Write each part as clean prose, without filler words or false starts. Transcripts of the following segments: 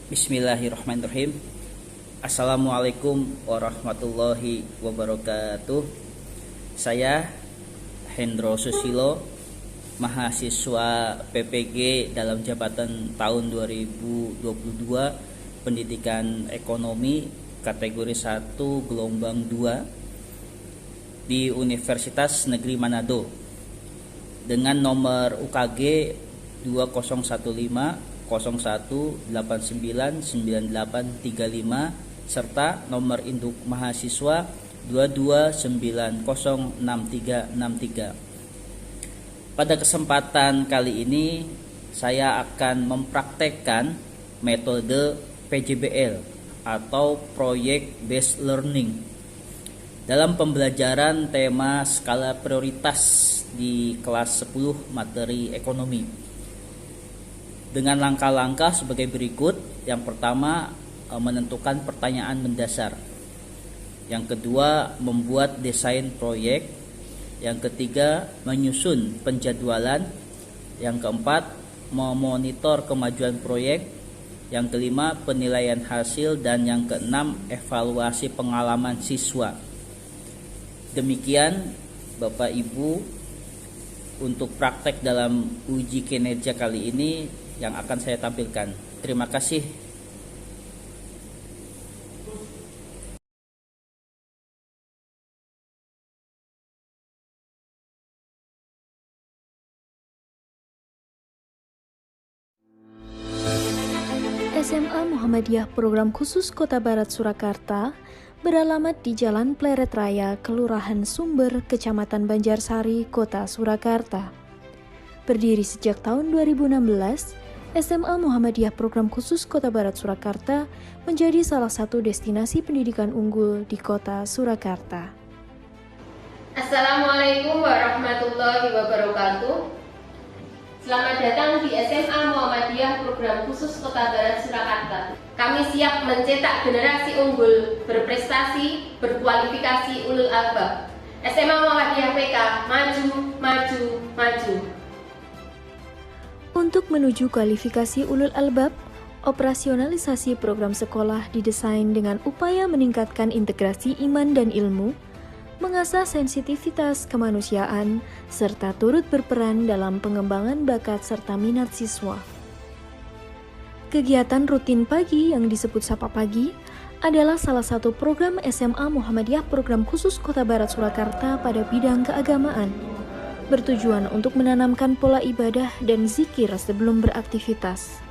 Bismillahirrahmanirrahim. Assalamualaikum warahmatullahi wabarakatuh. Saya Hendro Susilo, mahasiswa PPG dalam jabatan tahun 2022, Pendidikan Ekonomi kategori 1 gelombang 2 di Universitas Negeri Manado dengan nomor UKG 2015 01899835 serta nomor induk mahasiswa 22906363. Pada kesempatan kali ini saya akan mempraktekkan metode PJBL atau Project Based Learning dalam pembelajaran tema skala prioritas di kelas 10 materi ekonomi. Dengan langkah-langkah sebagai berikut. Yang pertama, menentukan pertanyaan mendasar. Yang kedua, membuat desain proyek. Yang ketiga, menyusun penjadwalan. Yang keempat, memonitor kemajuan proyek. Yang kelima, penilaian hasil. Dan yang keenam, evaluasi pengalaman siswa. Demikian Bapak Ibu untuk praktek dalam uji kinerja kali ini yang akan saya tampilkan. Terima kasih. SMA Muhammadiyah Program Khusus Kota Barat Surakarta beralamat di Jalan Pleret Raya, Kelurahan Sumber, Kecamatan Banjarsari, Kota Surakarta. Berdiri sejak tahun 2016, SMA Muhammadiyah Program Khusus Kota Barat Surakarta menjadi salah satu destinasi pendidikan unggul di Kota Surakarta. Assalamualaikum warahmatullahi wabarakatuh. Selamat datang di SMA Muhammadiyah Program Khusus Kota Barat Surakarta. Kami siap mencetak generasi unggul, berprestasi, berkualifikasi ulul albab. SMA Muhammadiyah PK, maju, maju, maju. Untuk menuju kualifikasi ulul albab, operasionalisasi program sekolah didesain dengan upaya meningkatkan integrasi iman dan ilmu, mengasah sensitivitas kemanusiaan, serta turut berperan dalam pengembangan bakat serta minat siswa. Kegiatan rutin pagi yang disebut Sapa Pagi adalah salah satu program SMA Muhammadiyah Program Khusus Kota Barat Surakarta pada bidang keagamaan, bertujuan untuk menanamkan pola ibadah dan zikir sebelum beraktivitas.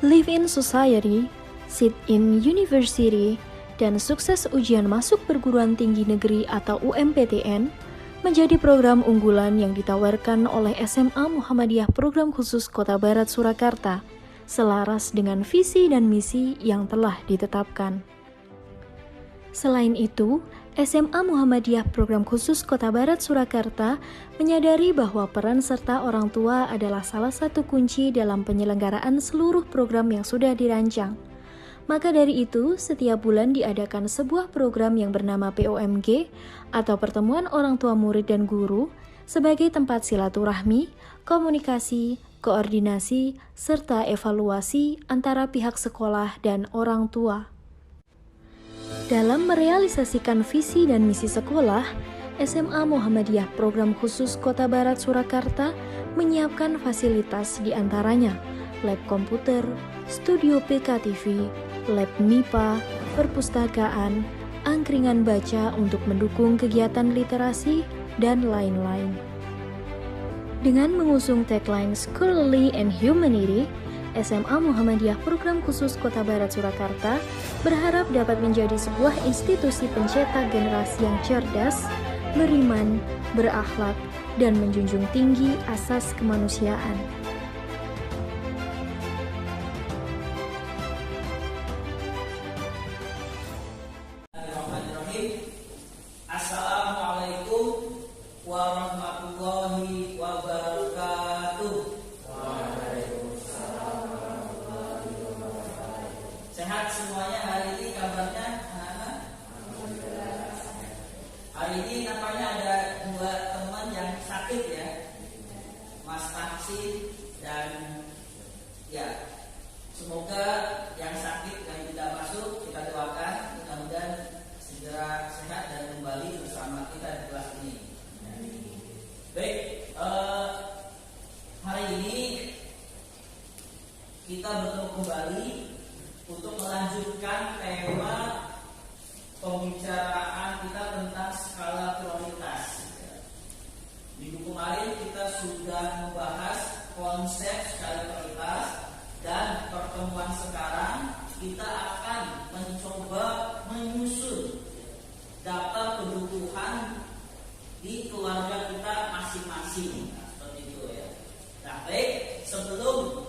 Live in Society, Sit in University, dan sukses ujian masuk perguruan tinggi negeri atau UMPTN menjadi program unggulan yang ditawarkan oleh SMA Muhammadiyah Program Khusus Kota Barat Surakarta, selaras dengan visi dan misi yang telah ditetapkan. Selain itu, SMA Muhammadiyah Program Khusus Kota Barat Surakarta menyadari bahwa peran serta orang tua adalah salah satu kunci dalam penyelenggaraan seluruh program yang sudah dirancang. Maka dari itu, setiap bulan diadakan sebuah program yang bernama POMG atau Pertemuan Orang Tua Murid dan Guru sebagai tempat silaturahmi, komunikasi, koordinasi, serta evaluasi antara pihak sekolah dan orang tua. Dalam merealisasikan visi dan misi sekolah, SMA Muhammadiyah Program Khusus Kota Barat Surakarta menyiapkan fasilitas diantaranya lab komputer, studio PKTV, lab MIPA, perpustakaan, angkringan baca untuk mendukung kegiatan literasi, dan lain-lain. Dengan mengusung tagline Scholarly and Humanity, SMA Muhammadiyah Program Khusus Kota Barat Surakarta berharap dapat menjadi sebuah institusi pencetak generasi yang cerdas, beriman, berakhlak, dan menjunjung tinggi asas kemanusiaan. Assalamualaikum warahmatullahi wabarakatuh. Sehat semuanya hari ini, kabarnya anak-anak? Hari ini nampaknya ada dua teman yang sakit ya, Mas Taksi dan ya Semoga yang sakit yang tidak masuk kita doakan mudah-mudahan segera sehat dan kembali bersama kita di kelas ini. Baik, hari ini kita bertemu kembali untuk melanjutkan tema pembicaraan kita tentang skala prioritas. Minggu kemarin kita sudah membahas konsep skala prioritas, dan pertemuan sekarang kita akan mencoba menyusun daftar kebutuhan di keluarga kita masing-masing. Nah, seperti itu ya. Nah, baik, sebelum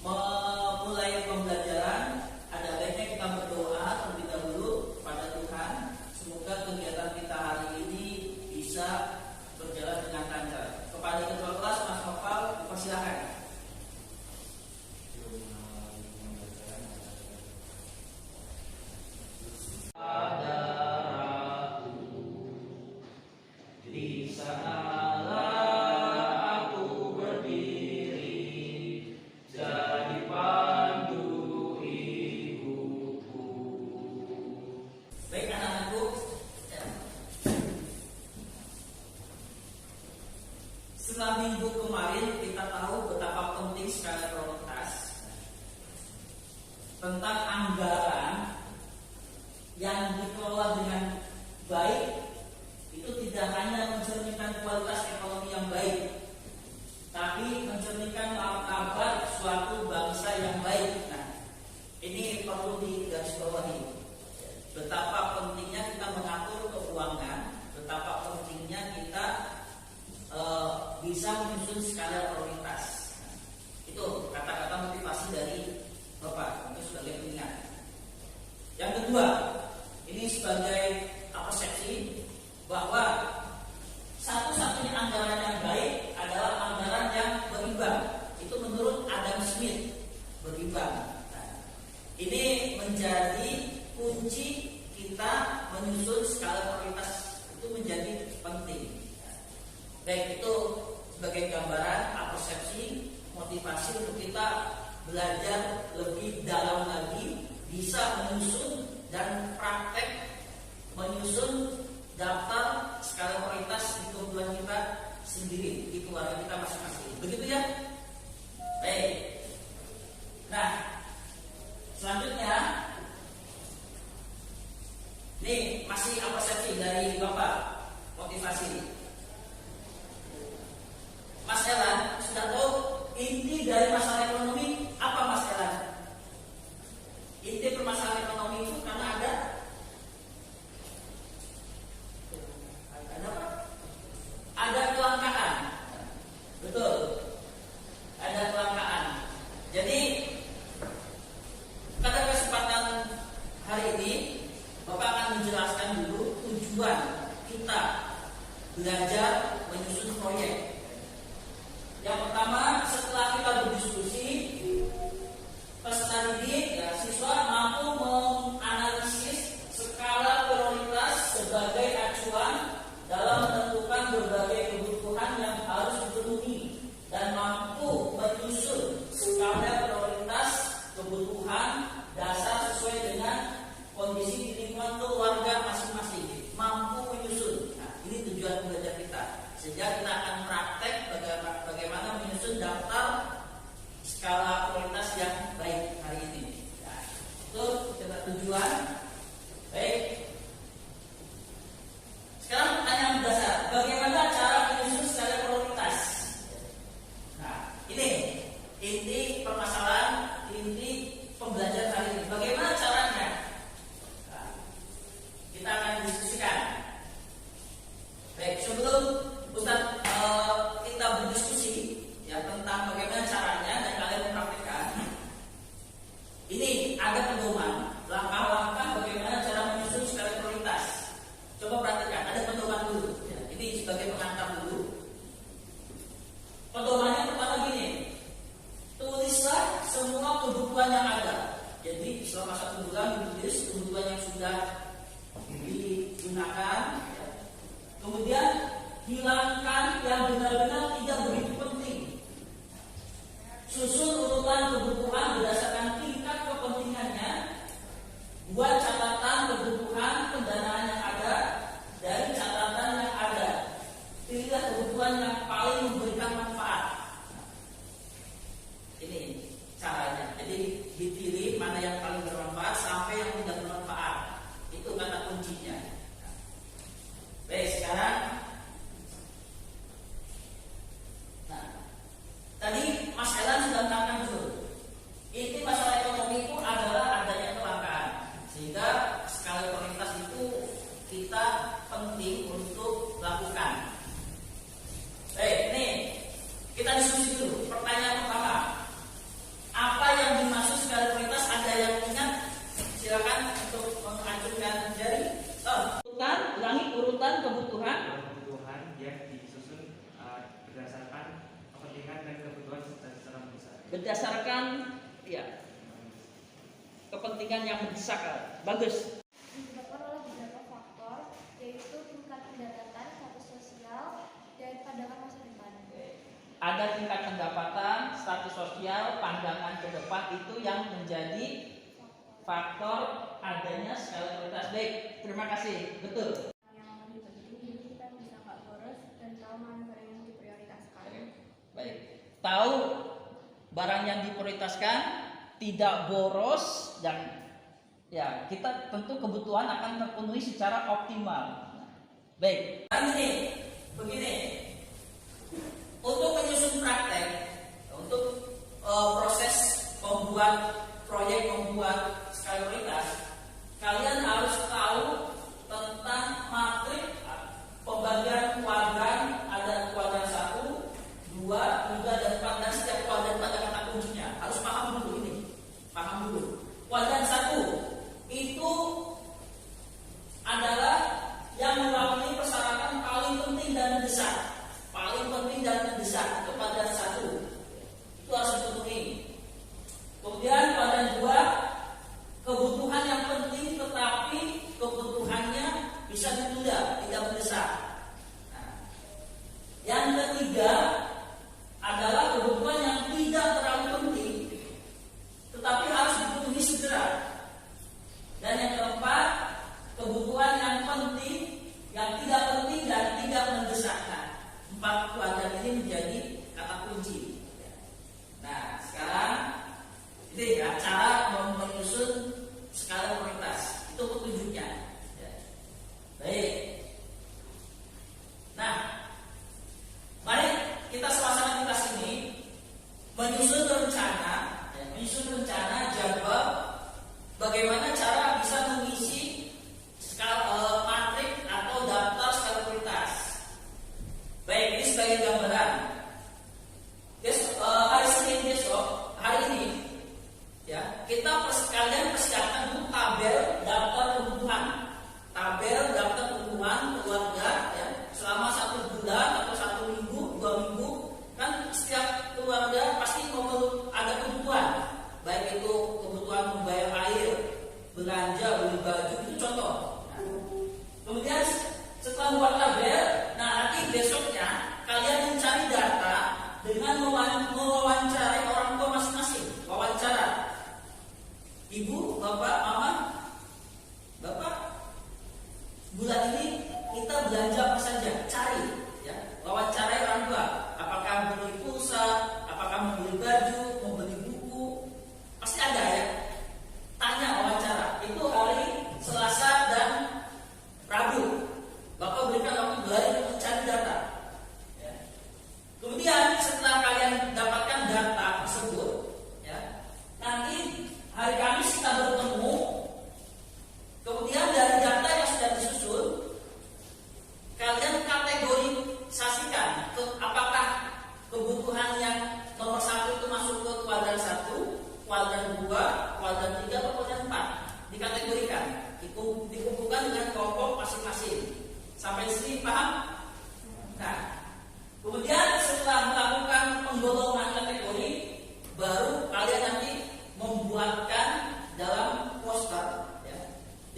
memulai pembelajaran, ada baiknya kita berdoa terlebih dahulu pada Tuhan. Semoga kegiatan kita hari ini bisa berjalan dengan lancar. Kepada ketua kelas Mas Nopal, persilakan. Di sanalah aku berdiri, jadi pandu ibuku. Baik anak-anakku, setelah minggu kemarin kita tahu betapa penting skala prioritas tentang anggaran yang dikelola dengan baik. Itu tidak hanya mencerminkan kualitas ekonomi yang baik, tapi mencerminkan martabat suatu bangsa yang baik. Nah, ini perlu digarisbawahi. Betapa pentingnya kita mengatur keuangan, betapa pentingnya kita bisa menyusun skala prioritas. Nah, itu kata-kata motivasi dari Bapak itu sebagai pengingat. Yang kedua, ini sebagai persepsi bahwa satu-satunya anggaran yang baik adalah anggaran yang berimbang. Itu menurut Adam Smith, berimbang. Nah, ini menjadi kunci kita menyusun skala prioritas, itu menjadi penting. Baik, itu sebagai gambaran persepsi, motivasi untuk kita belajar lebih dalam lagi, bisa menyusun dan praktek menyusun daftar skala prioritas di kebutuhan kita sendiri, di keluarga kita masing-masing. Begitu ya? Baik. Nah, selanjutnya ini masih persepsi dari Bapak, motivasi. Mas Elan sudah tahu inti dari masalah ekonomi apa, Mas Elan? Inti permasalahan ekonomi itu karena ada apa? Ada kelangkaan. Betul. Ada kelangkaan. Jadi pada kesempatan hari ini Bapak akan menjelaskan dulu tujuan kita belajar menyusun proyek. Yang pertama, setelah kita berdiskusi, peserta didik ya, siswa mampu menganalisis skala prioritas sebagai acuan dalam menentukan berbagai kebutuhan yang harus dipenuhi dan mampu menyusun skala prioritas kebutuhan dasar sesuai dengan kondisi di lingkungan keluarga masing-masing. Mampu menyusun. Nah, ini tujuan belajar kita. Sehingga kita akan praktek bagaimana menyusun daftar skala prioritas yang baik hari ini. Nah, itu kita tujuan. Baik. Sekarang pertanyaan dasar, bagaimana cara menyusun skala prioritas? Nah, ini inti permasalahan, inti pembelajaran hari ini. Bagaimana caranya? Nah, kita akan diskusikan. Baik, sebelum Ustaz kita berdiskusi ya tentang bagaimana caranya dan kalian mempraktikkan, ini ada pedoman langkah-langkah bagaimana cara menyusun skala prioritas. Coba perhatikan, ada pedoman dulu. Ya, ini sebagai pengantar dulu. Pedomannya pertama gini, tulislah semua kebutuhan yang ada. Jadi selama 1 bulan ditulis kebutuhan yang sudah digunakan. Ya. Kemudian hilangkan pilihlah kebutuhan yang paling memberikan manfaat. Ini caranya. Jadi dipilih mana yang paling bermanfaat sampai yang tidak bermanfaat. Itu kata kuncinya. Baik, sekarang tadi Mas Elan sudah menerangkan dulu. Inti masalah ekonomi itu adalah adanya kelangkaan. Sehingga skala prioritas itu kita penting untuk lakukan. Baik, nih kita diskusi dulu. Pertanyaan pertama, apa yang dimaksud skala prioritas? Ada yang ingat? Silakan untuk mengacungkan jari. Ulangi urutan kebutuhan yang disusun berdasarkan kepentingan dan kebutuhan secara besar. Berdasarkan ya kepentingan yang mendesak. Bagus. Disebabkan oleh beberapa faktor, yaitu tingkat pendapatan, status sosial, dan pandangan masa depan. Ada tingkat pendapatan, status sosial, pandangan ke depan, itu yang menjadi faktor adanya skala prioritas. Baik, terima kasih. Betul. Yang dibagi, jadi kita bisa nggak boros dan tahu mana barang yang diprioritaskan. Baik. Tahu barang yang diprioritaskan, tidak boros, dan ya kita tentu kebutuhan akan terpenuhi secara optimal. Baik. Ini begini. Untuk menyusun praktek, untuk proses membuat proyek, membuat skala prioritas, kalian harus tahu tentang matrik pembagian kuadran. Ada kuadran 1, 2, 3, dan 4, dan setiap kuadran ada kata kuncinya. Harus paham dulu ini. Paham dulu. Kuadran 1 itu adalah yang mewakili persyaratan paling penting dan mendesak. Paling penting dan mendesak itu kuadran 1. Itu harus dipenuhi. Kemudian kuadran 2, kebutuhan yang penting tetapi kebutuhannya bisa ditunda, tidak mendesak. Nah, yang ketiga adalah kebutuhan yang tidak terlalu penting tetapi harus dipenuhi segera. Dan yang keempat, kebutuhan yang penting, yang tidak penting dan tidak mendesak. Nah, 4 kuadran ini menjadi kata kunci. Nah, sekarang ini ya cara menyusun skala prioritas. Itu petunjuknya. Ya. Baik. Nah, mari kita suasana kelas ini menyusun rencana, jadwal bagaimana cara bisa mengisi skala matrik atau daftar skala prioritas. Baik, ini sebagai gambaran. Hari Senin besok, hari ini, ya kita sekalian persiapkan dulu tabel daftar kebutuhan, keluarga, ya selama 1 bulan atau 1 minggu, 2 minggu, kan setiap keluarga pasti ada kebutuhan, baik itu kebutuhan membayar air, belanja, beli baju, itu contoh. Nah, kemudian setelah buat tabel, nah nanti besoknya kalian mencari data dengan mewawancarai orang tua masing-masing. Wawancara. Ibu, bapak, mama, bapak, bulan ini kita belanja apa saja? Cari, ya. Wawancarai orang tua. Apakah membeli pulsa, apakah membeli baju, membeli buku, pasti ada ya. Tanya, wawancara. Itu hari Selasa dan Rabu. Bapak berikan waktu 2 hari untuk mencari data. Ya. Kemudian setelah kalian dapatkan data tersebut, ya, nanti hari Kamis kita bertemu. Kemudian dari data yang sudah disusun, kalian kategorisasikan apakah kebutuhan yang nomor 1 itu masuk ke kuadran 1, kuadran 2, kuadran 3, atau kuadran 4. Dikategorikan, dikumpulkan dengan kelompok masing-masing. Sampai sini paham? Nah, kemudian setelah melakukan penggolongan kategori, baru kalian nanti membuatkan dalam poster, ya,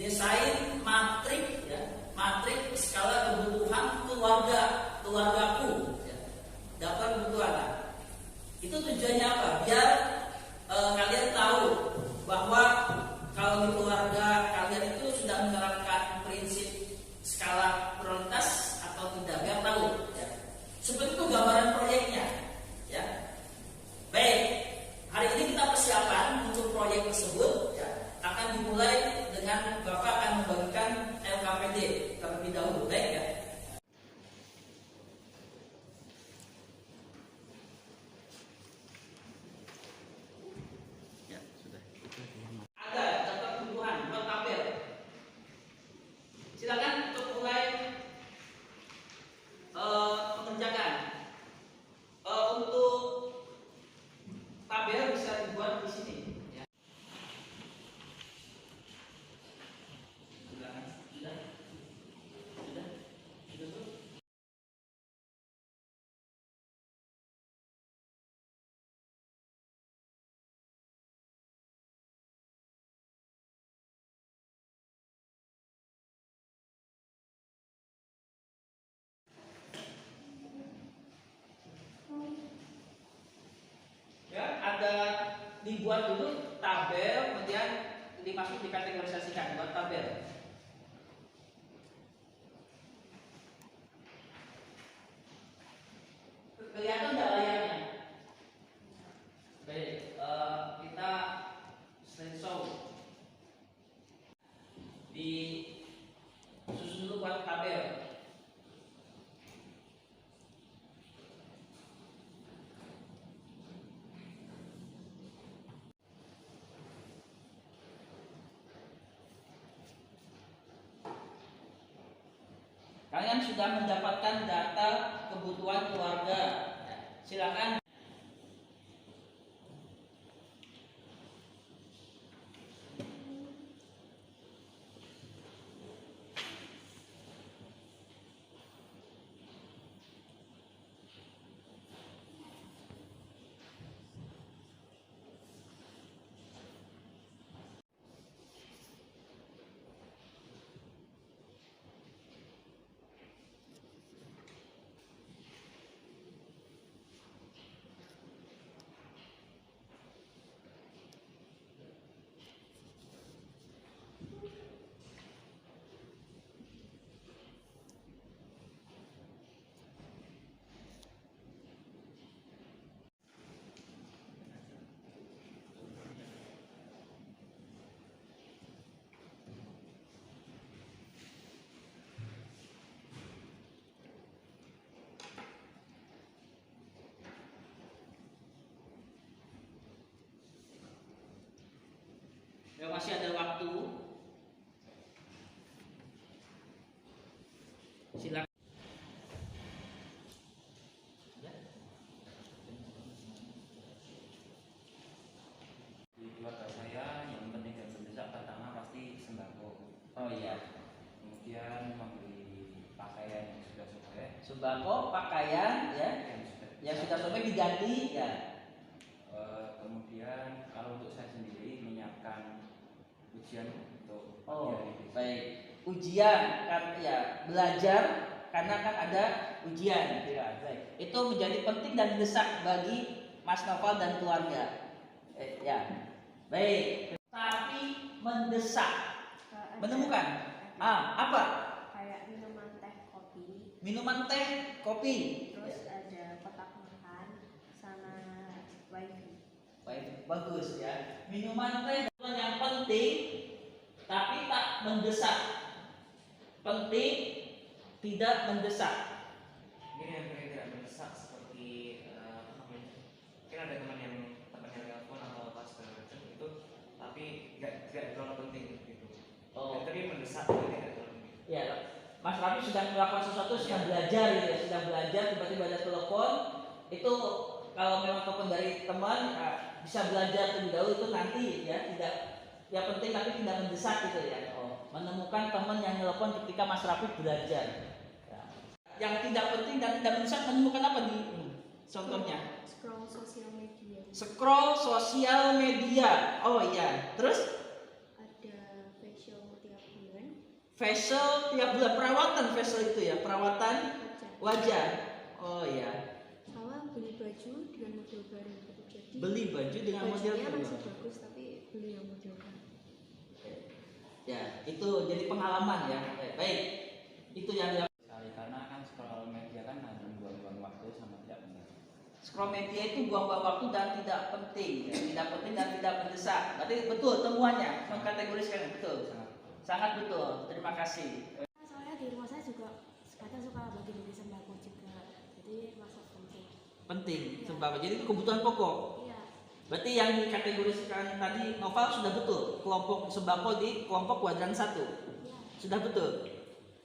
desain matrik, ya, matrik skala kebutuhan keluargaku, ya, daftar kebutuhan. Itu tujuannya apa? Biar kalian tahu bahwa kalau di keluarga kalian itu sudah menerapkan prinsip skala prioritas atau tidak, biar tahu, ya. dibuat dulu tabel, kemudian dimasuk dikategorisasikan buat tabel. Kelihatan nggak layarnya? Baik, kita slideshow di susun dulu buat tabel. Kalian sudah mendapatkan data kebutuhan keluarga. Silakan. Ya, masih ada waktu. Silakan. Ya. Di keluarga saya yang penting dan mendesak pertama pasti sembako. Oh iya. Kemudian membeli pakaian yang sudah sobek. Sembako, pakaian, ya, yang sudah sobek diganti, ya. Kemudian kalau untuk saya sendiri menyiapkan ujian untuk pagi Oh, hari besok. baik. Ujian kan ya, belajar karena kan ada ujian. Ya, baik. Itu menjadi penting dan mendesak bagi Mas Noval dan keluarga. Ya. Baik. Tapi mendesak. Menemukan. Apa? Kayak minuman teh kopi, Minuman teh, kopi. terus ada kotak makan sama wifi. Baik, bagus ya. Minuman teh yang penting tapi tak mendesak. Penting, tidak mendesak. Mungkin yang paling tidak mendesak seperti apa namanya? Mungkin ada teman yang temannya telepon atau apa segala macam itu, tapi tidak terlalu penting gitu. Oh. Tapi mendesak itu tidak terlalu penting. Ya, Mas Rafi sedang melakukan sesuatu, sedang belajar gitu ya, sedang belajar tiba-tiba ada telepon. Itu kalau memang telepon dari teman, bisa belajar terlebih dahulu, itu nanti ya, tidak ya penting tapi tidak mendesak gitu ya. Menemukan teman yang telepon ketika Mas Rafi belajar. Ya. Yang tidak penting dan tidak mendesak, menemukan apa di contohnya? Scroll sosial media. Scroll sosial media. Oh iya. Terus Ada facial tiap bulan. facial tiap bulan, perawatan facial itu ya, perawatan wajah. Oh iya. Sama beli baju dengan model baru. Jadi Beli baju dengan model bajunya baru. masih bagus tapi beli yang model baru. Ya, itu jadi pengalaman ya. Baik. Itu yang Sekali karena kan scroll media kan hanya buang-buang waktu sama tidak benar. scroll media itu buang-buang waktu dan tidak penting, ya. Tidak penting dan tidak mendesak. Berarti betul temuannya, mengkategoriskan betul. Sangat betul. Terima kasih. Soalnya di rumah saya juga kadang suka bagi-bagi sembako juga. Jadi masak penting. Penting sembako. Jadi itu kebutuhan pokok. Iya. Berarti yang dikategorikan tadi Noval sudah betul. Kelompok sembako di kelompok kuadran 1. Iya. Sudah betul.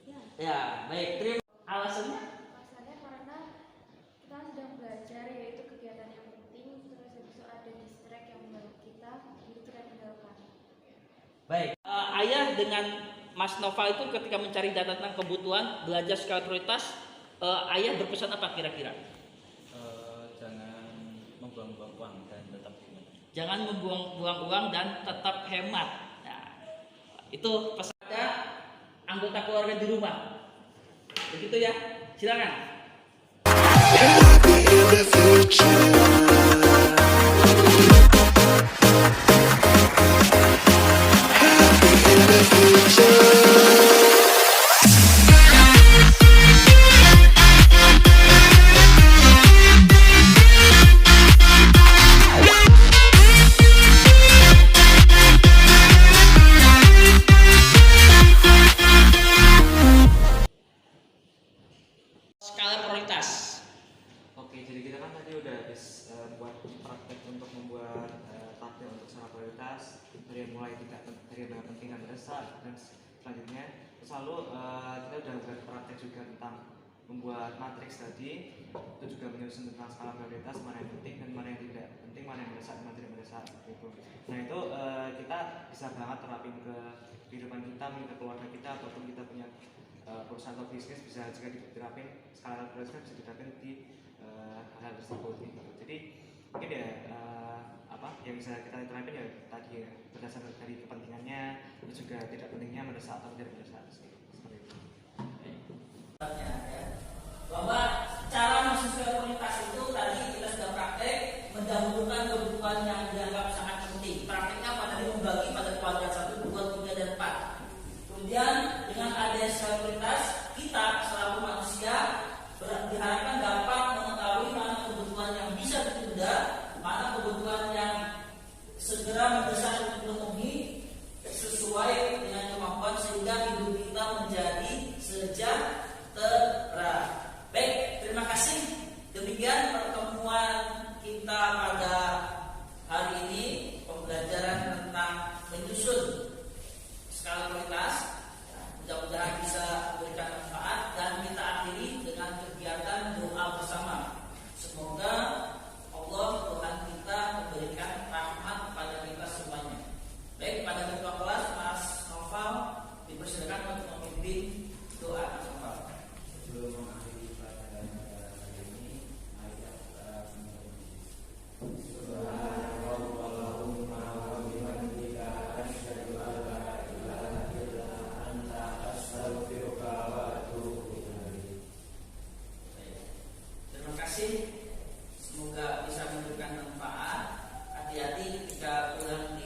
Iya. Ya, baik. Terima. Alasannya? Alasannya karena kita sedang belajar, yaitu kegiatan yang penting, terus habis itu ada distract yang menurut kita itu tidak mendengarkan. Baik. Ayah dengan Mas Noval itu ketika mencari data tentang kebutuhan belajar skala prioritas, ayah berpesan apa kira-kira? Jangan membuang-buang uang dan tetap hemat. Jangan membuang-buang uang dan tetap hemat. Nah, itu pesan ada anggota keluarga di rumah. Begitu ya. Silakan. Happy in the future. prioritas dari mulai yang penting dan mendesak, dan selanjutnya selalu kita sudah buat praktek juga tentang membuat matriks tadi, itu juga menyusun tentang skala prioritas, mana yang penting dan mana yang tidak penting, mana yang mendesak dan mana tidak mendesak gitu. Nah itu kita bisa banget terapin ke kehidupan kita, mungkin ke keluarga kita, ataupun kita punya perusahaan atau bisnis, bisa juga diterapin skala prioritas, bisa diterapin di hal tersebut gitu. Jadi mungkin ya yang bisa kita terapin ya tadi ya, berdasarkan dari kepentingannya, dan juga tidak pentingnya mendesak atau tidak mendesak seperti itu. Bahwa cara menyesuaikan prioritas itu tadi kita sudah praktek mendahulukan kebutuhan yang dianggap sangat penting. Prakteknya pada membagi pada kuadran 1, 2, 3, dan 4. Kemudian dengan adanya skala prioritas, kita selaku manusia diharapkan dapat mengetahui mana kebutuhan yang bisa ditunda, mana kebutuhan yang segera mendesak untuk dipenuhi sesuai dengan kemampuan, sehingga hidup kita menjadi sejahtera. Baik, terima kasih. Demikian pertemuan kita pada hari ini, pembelajaran tentang menyusun skala prioritas. Mudah-mudahan bisa memberikan manfaat, dan kita akhiri dengan kegiatan doa bersama. Semoga Allah Tuhan kita memberikan rahmat pada kita semuanya. Baik, pada ketua kelas Mas Noval dipersilakan untuk memimpin doa. Mas Noval. Sebelum mengakhiri pelajaran hari ini, mari kita Subhanallahumma wa bihamdika asyhadu an la ilaha illa anta astaghfiruka wa atubu ilaik. Terima kasih. Semoga bisa memberikan manfaat. Hati-hati ketika pulang